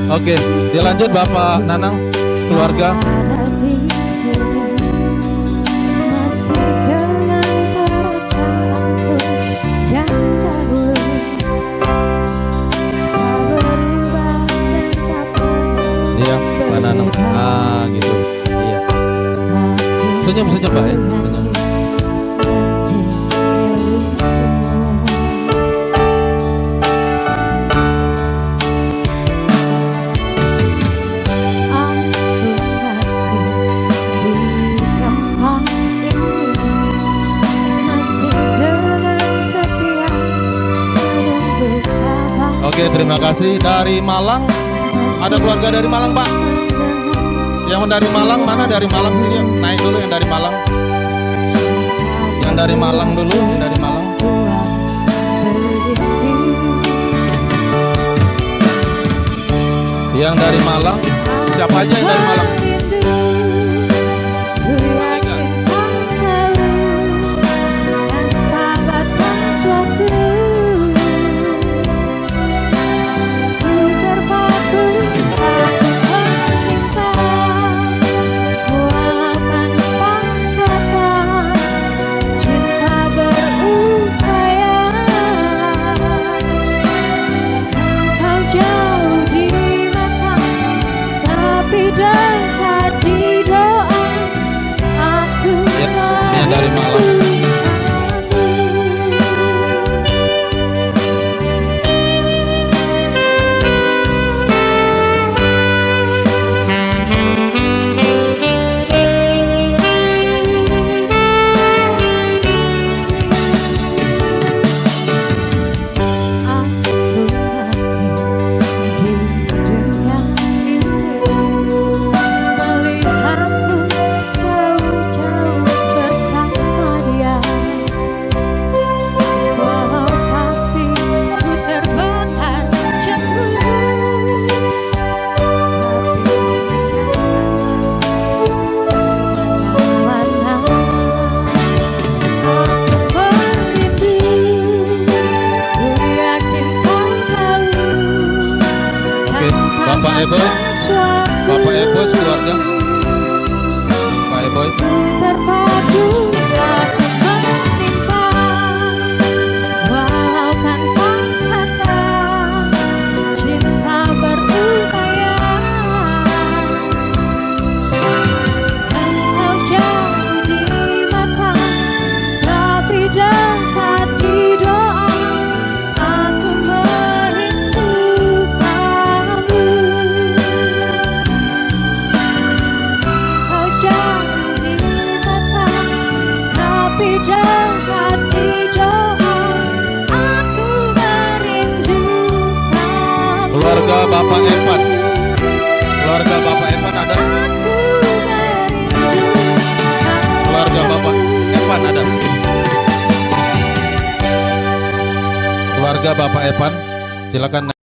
Oke, dilanjut Bapak Nanang, keluarga. Iya, Pak Nanang. Ah, gitu. Iya. Senyum-senyum Pak ya. Senyum. Oke, terima kasih. Dari Malang, ada keluarga dari Malang Pak. Yang dari Malang mana? Dari Malang sini, naik dulu yang dari Malang. Yang dari Malang dulu, yang dari Malang. Yang dari Malang, siapa aja yang dari Malang? Dari Malang. Bapak Eboy, Bapak Eboy keluarga, Pak Eboy. Terpadu aku meminta, walau tanpa kata, cinta berupaya. Engkau jauh di mata, tapi dekat di doa. Aku keluarga Bapak Evan, keluarga Bapak Evan ada? Keluarga Bapak Evan ada? Keluarga Bapak Evan, silakan.